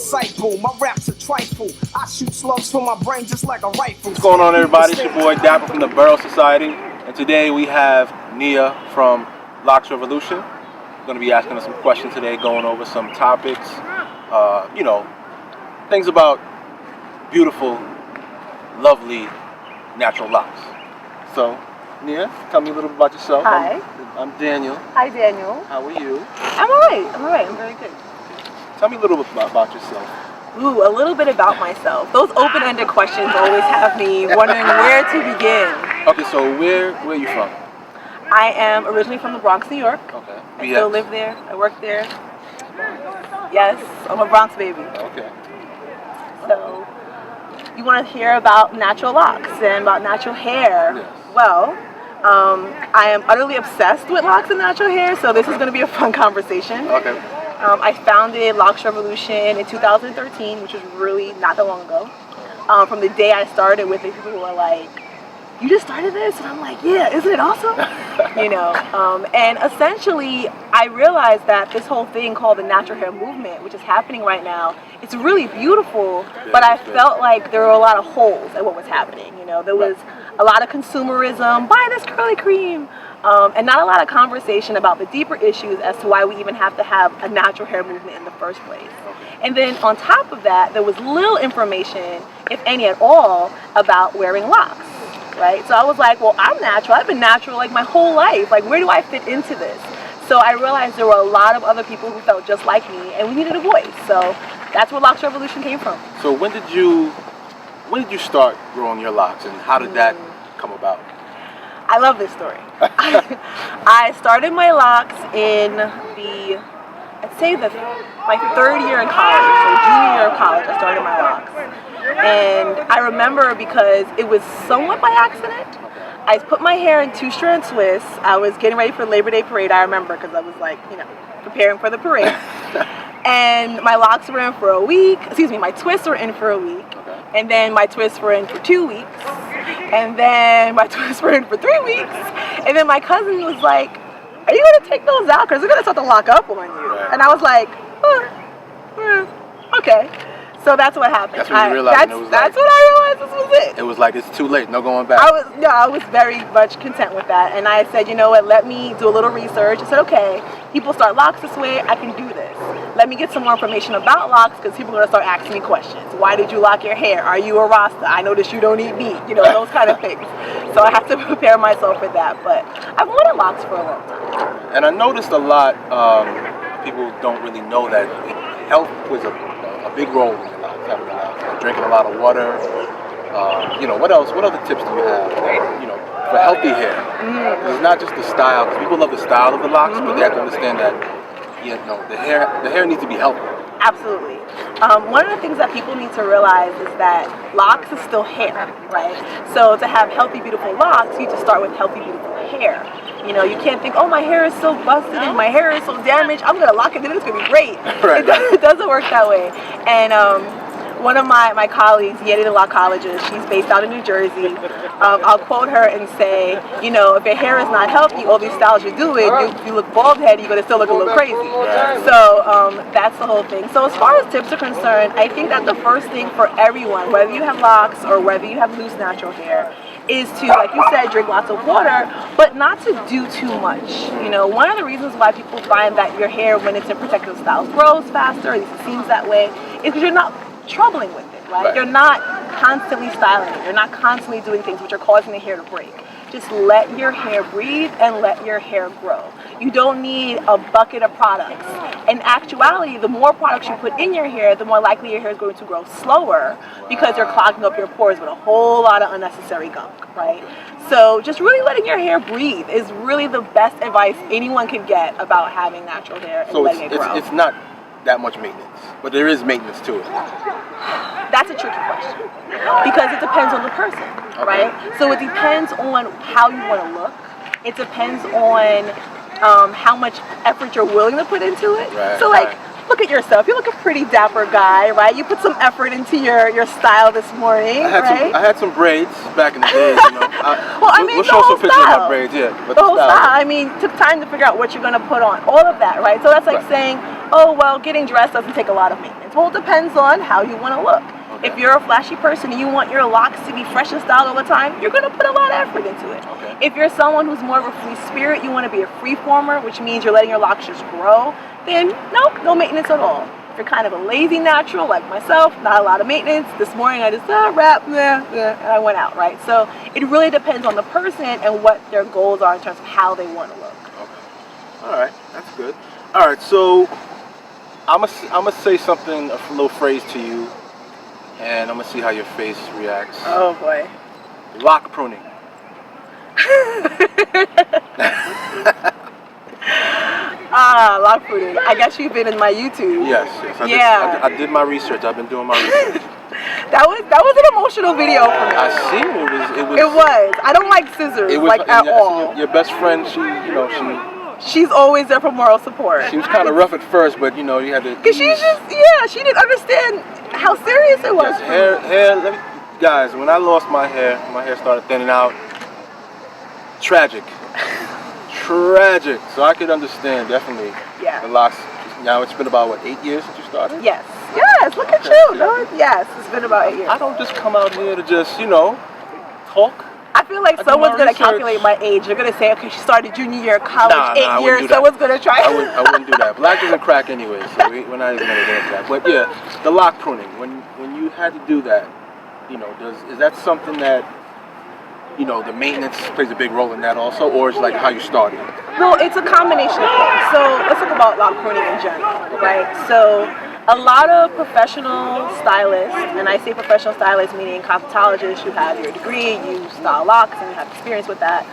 disciple. My raps are trifle. I shoot slugs from my brain just like a rifle. What's going on, everybody? It's your boy Dapper from the Borough Society, and today we have Niyya from Locs Revolution. We're going to be asking us some questions today, going over some topics, things about beautiful, lovely, natural locks. So, Niyya, tell me a little bit about yourself. Hi. I'm Daniel. Hi, Daniel. How are you? I'm alright. I'm very good. Tell me a little bit about yourself. Ooh, a little bit about myself. Those open-ended questions always have me wondering where to begin. Okay, so where are you from? I am originally from the Bronx, New York. Okay. I still live there. I work there. Yes, I'm a Bronx baby. Okay. So, you want to hear about natural locks and about natural hair? Yes. Well, I am utterly obsessed with locks and natural hair, so this is going to be a fun conversation. Okay. I founded Locs Revolution in 2013, which was really not that long ago. From the day I started with it, people were like, "You just started this?" And I'm like, "Yeah, isn't it awesome?" And essentially, I realized that this whole thing called the natural hair movement, which is happening right now, it's really beautiful, but I felt like there were a lot of holes in what was happening. There was a lot of consumerism, buy this curly cream, and not a lot of conversation about the deeper issues as to why we even have to have a natural hair movement in the first place. And then on top of that, there was little information, if any at all, about wearing locks, right? So I was like, well, I'm natural. I've been natural like my whole life. Like, where do I fit into this? So I realized there were a lot of other people who felt just like me, and we needed a voice. So that's where Locs Revolution came from. So when did you start growing your locks, and how did that come about? I love this story. I started my locks in my third year in college, so junior year of college, I started my locks. And I remember because it was somewhat by accident. I put my hair in two-strand twists. I was getting ready for Labor Day parade, I remember, because I was like, preparing for the parade. And my locks were in for a week. My twists were in for a week. And then my twists were in for 2 weeks. And then my twists were in for 3 weeks. And then my cousin was like, "Are you going to take those out? Because they're going to start to lock up on you." Right. And I was like, okay. So that's what happened. That's when you realized that's when I realized this was it. It was like, it's too late, no going back. I was very much content with that. And I said, you know what, let me do a little research. I said, okay, people start locks this way, I can do this. Let me get some more information about locks, because people are going to start asking me questions. Why did you lock your hair? Are you a Rasta? I noticed you don't eat meat. Those kind of things. So I have to prepare myself for that. But I've wanted locks for a long time. And I noticed a lot, people don't really know that health plays a big role in your life, having a locks. Like drinking a lot of water. What else? What other tips do you have? For healthy hair. It's not just the style, because people love the style of the locks, but they have to understand that the hair needs to be healthy. Absolutely. One of the things that people need to realize is that locks is still hair, right? So to have healthy, beautiful locks, you need to start with healthy, beautiful hair. You can't think, oh, my hair is so busted and my hair is so damaged, I'm going to lock it in, it's going to be great. Right. It doesn't work that way. And one of my colleagues, Yeti the lockologist, she's based out in New Jersey. I'll quote her and say, if your hair is not healthy, all these styles you're doing, you look bald head, you're going to still look a little crazy. So that's the whole thing. So as far as tips are concerned, I think that the first thing for everyone, whether you have locks or whether you have loose natural hair, is to, like you said, drink lots of water, but not to do too much. One of the reasons why people find that your hair, when it's in protective styles, grows faster, at least it seems that way, is because you're not troubling with it, right? You're not constantly styling it. You're not constantly doing things which are causing the hair to break. Just let your hair breathe and let your hair grow. You don't need a bucket of products. In actuality, the more products you put in your hair, the more likely your hair is going to grow slower, because you're clogging up your pores with a whole lot of unnecessary gunk, right? So just really letting your hair breathe is really the best advice anyone can get about having natural hair and letting it grow. It's not that much maintenance, but there is maintenance to it. That's a tricky question, because it depends on the person, right? So it depends on how you want to look. It depends on how much effort you're willing to put into it. Right, so look at yourself. You look a pretty dapper guy, right? You put some effort into your style this morning, I had some braids back in the days, We'll show some pictures of my braids, yeah. But the whole style. Took time to figure out what you're going to put on. All of that, right? So that's like saying, oh, well, getting dressed doesn't take a lot of maintenance. Well, it depends on how you want to look. Okay. If you're a flashy person and you want your locks to be fresh and styled all the time, you're going to put a lot of effort into it. Okay. If you're someone who's more of a free spirit, you want to be a free former, which means you're letting your locks just grow, then nope, no maintenance at all. If you're kind of a lazy natural like myself, not a lot of maintenance. This morning I just wrap, and I went out, right? So it really depends on the person and what their goals are in terms of how they want to look. Okay. All right, that's good. All right, so I'm gonna say something, a little phrase to you, and I'm gonna see how your face reacts. Oh boy. Lock pruning. Lock pruning. I guess you've been in my YouTube. Yes. I did my research. I've been doing my research. That was an emotional video for me. I see. It was. I don't like scissors at all. Your best friend, she's always there for moral support. She was kind of rough at first, but you had to. Cause she didn't understand how serious it was. Yes, hair. Guys, when I lost my hair started thinning out. Tragic. So I could understand definitely. Yeah. The locks. Now it's been about 8 years since you started. Yes. Look at you. No, yes, it's been about 8 years. I don't just come out here to just talk. I feel like someone's going to calculate my age. They're going to say, okay, she started junior year of college, 8 years. Someone's going to try. I wouldn't do that. Black doesn't crack anyway, so we're not even going to get into that. But yeah, the lock pruning. When you had to do that, is that something that the maintenance plays a big role in that also, or is it like how you started? No, it's a combination of things. So let's talk about lock pruning in general, right? So a lot of professional stylists, and I say professional stylists meaning cosmetologists, you have your degree, you style locks, and you have experience with that.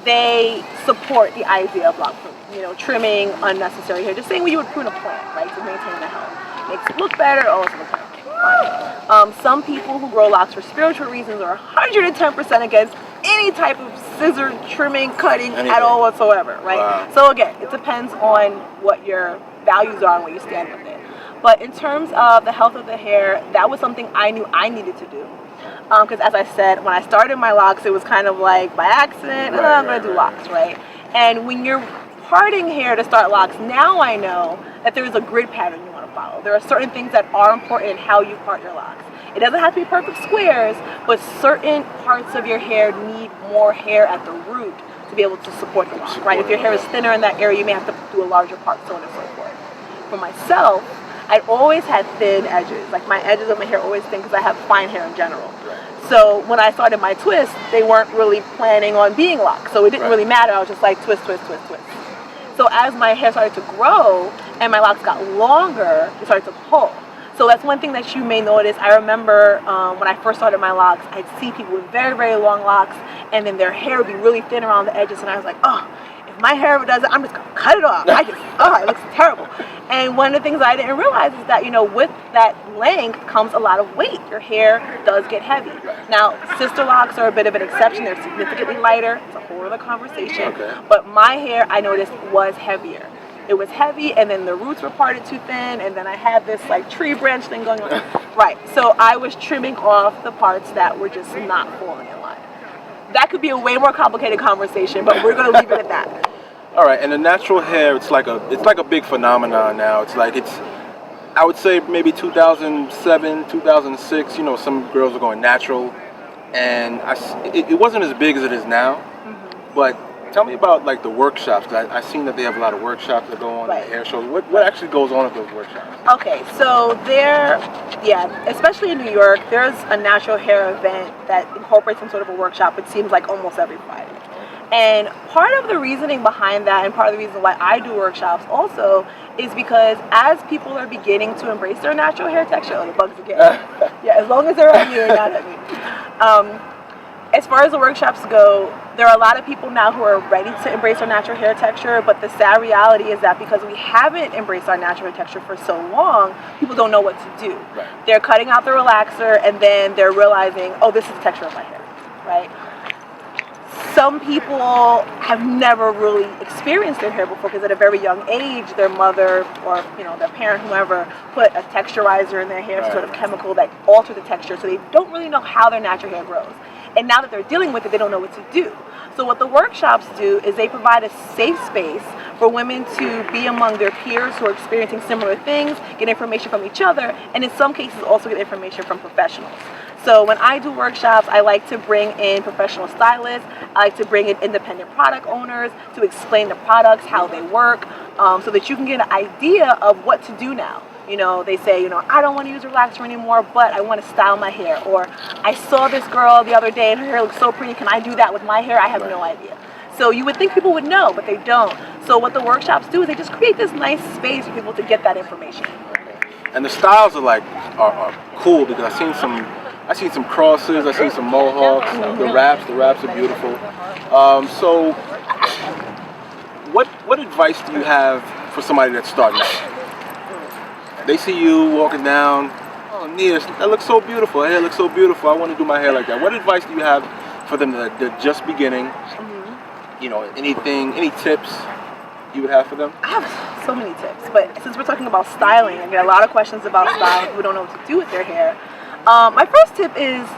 They support the idea of lock pruning, trimming unnecessary hair, just saying when you would prune a plant, right, to maintain the health. Makes it look better, also looks better. Some people who grow locks for spiritual reasons are 110% against any type of scissor trimming, cutting at all whatsoever, right? Wow. So again, it depends on what your values are and where you stand with it. But in terms of the health of the hair, that was something I knew I needed to do. Because as I said, when I started my locks, it was kind of like by accident, I'm going to do locks, right? And when you're parting hair to start locks, now I know that there is a grid pattern you want to follow. There are certain things that are important in how you part your locks. It doesn't have to be perfect squares, but certain parts of your hair need more hair at the root to be able to support the lock, right? If your hair is thinner in that area, you may have to do a larger part, so on and so forth. For myself, I'd always had thin edges. Like my edges of my hair always thin because I have fine hair in general. So when I started my twist, they weren't really planning on being locked. So it didn't really matter. I was just like twist, twist, twist, twist. So as my hair started to grow and my locks got longer, it started to pull. So that's one thing that you may notice. I remember when I first started my locks, I'd see people with very, very long locks, and then their hair would be really thin around the edges, and I was like, oh, if my hair ever does it, I'm just gonna cut it off. It looks terrible. And one of the things I didn't realize is that, with that length comes a lot of weight. Your hair does get heavy. Now, sister locks are a bit of an exception. They're significantly lighter. It's a whole other conversation. But my hair, I noticed, was heavier. It was heavy, and then the roots were parted too thin, and then I had this tree branch thing going on. Right, so I was trimming off the parts that were just not falling in line. That could be a way more complicated conversation, but we're going to leave it at that. All right, and the natural hair, it's like a big phenomenon now. I would say maybe 2007, 2006. Some girls are going natural, and it wasn't as big as it is now. But tell me about the workshops. I've seen that they have a lot of workshops that go on, the hair shows. What actually goes on at those workshops? Okay, so especially in New York, there's a natural hair event that incorporates some sort of a workshop. It seems like almost every Friday. And part of the reasoning behind that, and part of the reason why I do workshops also, is because as people are beginning to embrace their natural hair texture, the bugs again. As long as they're on you and not at me. As far as the workshops go, there are a lot of people now who are ready to embrace their natural hair texture, but the sad reality is that because we haven't embraced our natural hair texture for so long, people don't know what to do. They're cutting out the relaxer, and then they're realizing, oh, this is the texture of my hair, right? Some people have never really experienced their hair before because at a very young age, their mother or their parent, whoever, put a texturizer in their hair, some sort of chemical that altered the texture, so they don't really know how their natural hair grows. and now that they're dealing with it, they don't know what to do. So what the workshops do is they provide a safe space for women to be among their peers who are experiencing similar things, get information from each other, and in some cases also get information from professionals. So when I do workshops, I like to bring in professional stylists, I like to bring in independent product owners to explain the products, how they work, so that you can get an idea of what to do now. You know, they say, you know, I don't want to use relaxer anymore, but I want to style my hair. Or I saw this girl the other day and her hair looks so pretty. Can I do that with my hair? I have no idea. So you would think people would know, but they don't. So what the workshops do is they just create this nice space for people to get that information. And the styles are cool because I seen some crosses, I seen some mohawks, the wraps are beautiful. So what advice do you have for somebody that's starting out? They see you walking down, oh, Niyya, that looks so beautiful, her hair looks so beautiful, I want to do my hair like that. What advice do you have for them that are just beginning? You know, any tips you would have for them? I have so many tips, but since we're talking about styling, I get a lot of questions about styling. People don't know what to do with their hair. My first tip is,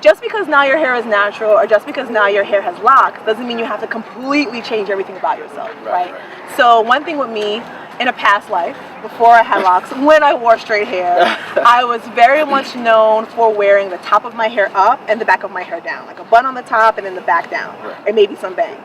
just because now your hair is natural or just because now your hair has locks doesn't mean you have to completely change everything about yourself, right? So one thing with me, in a past life, before I had locks, when I wore straight hair, I was very much known for wearing the top of my hair up and the back of my hair down, like a bun on the top and then the back down, and maybe some bangs.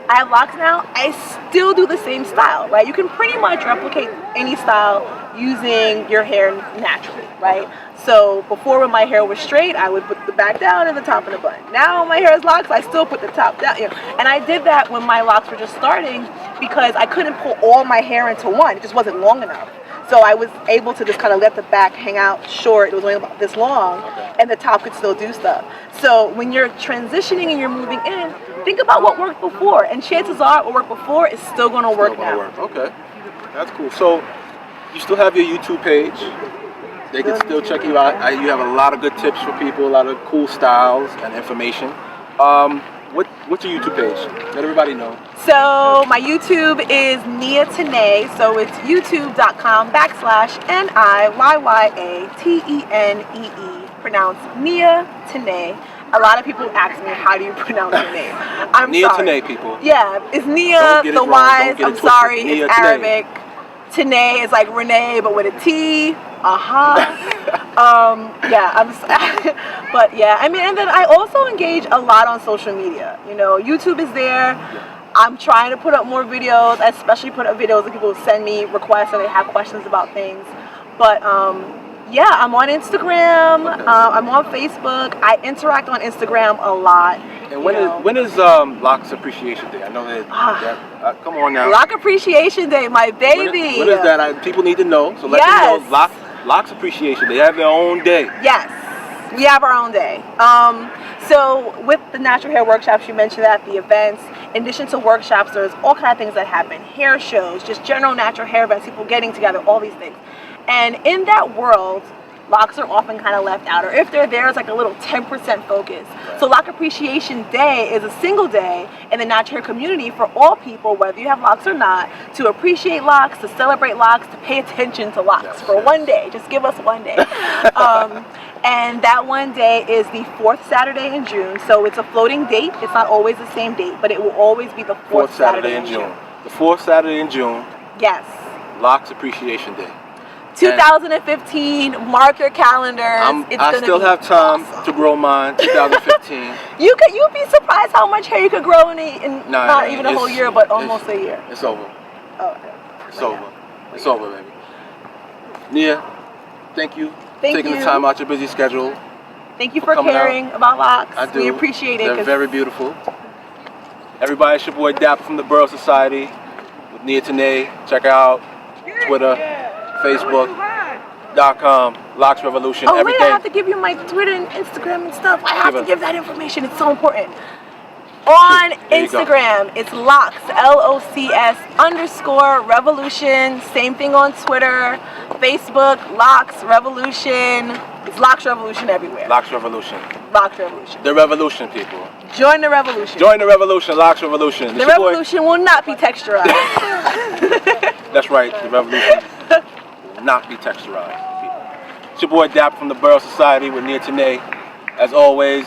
I have locks now, I still do the same style, right? You can pretty much replicate any style using your hair naturally, right? So before, when my hair was straight, I would put the back down and the top in a bun. Now when my hair is locks, I still put the top down. You know? And I did that when my locks were just starting because I couldn't pull all my hair into one. It just wasn't long enough. So I was able to just kind of let the back hang out short. It was only about this long, and the top could still do stuff. So when you're transitioning and you're moving in, think about what worked before, and chances are what worked before is still going to work now. Okay, that's cool. So you still have your YouTube page. They can still check you out. You have a lot of good tips for people, a lot of cool styles and information. What's your YouTube page? Let everybody know. So my YouTube is Niyya Teneé. So it's youtube.com/NIYYATENEE. Pronounced Niyya Teneé. A lot of people ask me, how do you pronounce your name? I'm Niyya sorry. Teneé, people. Yeah, it's Niyya, the Y's. I'm sorry, it's Arabic. Teneé is like Renee, but with a T. Yeah, but yeah, I mean, and then I also engage a lot on social media. You know, YouTube is there. I'm trying to put up more videos. I especially put up videos that people send me requests or they have questions about things. But yeah, I'm on Instagram. I'm on Facebook. I interact on Instagram a lot. And when is Locs Appreciation Day? I know that. Come on now. Loc Appreciation Day, my baby. When is that? People need to know. So let them know. Locs Appreciation Day. They have their own day. Yes, we have our own day. So with the natural hair workshops, you mentioned that, the events, in addition to workshops, there's all kinds of things that happen. Hair shows, just general natural hair events, people getting together, all these things. And in that world, locks are often kind of left out, or if they're there, it's like a little 10% focus. So Loc Appreciation Day is a single day in the natural hair community for all people, whether you have locks or not, to appreciate locks, to celebrate locks, to pay attention to locks for one day. Just give us one day. And that one day is the 4th Saturday in June, so it's a floating date. It's not always the same date, but it will always be the 4th Saturday in June. The 4th Saturday in June. Yes. Locs Appreciation Day. 2015, mark your calendars. I still have time to grow mine. 2015. You'd be surprised how much hair you could grow in not even a whole year, but almost a year. It's over. Oh, okay. It's over. It's over, baby. Niyya, thank you for taking the time out your busy schedule. Thank you for caring about locks. I do. We appreciate it. They're very beautiful. Everybody, it's your boy Dapper from the Borough Society with Niyya Teneé. Check her out. Twitter, Facebook.com, Locs Revolution, everything. everything. Wait, I have to give you my Twitter and Instagram and stuff. I have to give that information. It's so important. On Instagram, it's Locs, LOCS_Revolution. Same thing on Twitter, Facebook, Locs Revolution. It's Locs Revolution everywhere. Locs Revolution. Locs Revolution. The revolution, people. Join the revolution. Join the revolution, Locs Revolution. The revolution will not be texturized. That's right, the revolution will not be texturized, people. It's your boy Dapper from the Borough Society with Niyya Teneé. As always,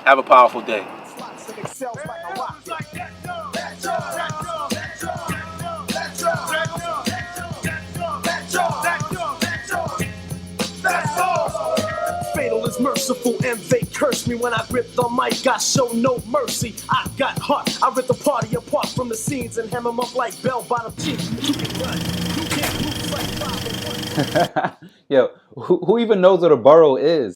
Have a powerful day. Slots and excels like a rocket. Fatal is merciful and they curse me when I grip the mic. I show no mercy. I got heart. I rip the party apart from the scenes and hem them up like bell-bottom teeth. You can run. You can't move like 501. Yo, who even knows what a borough is?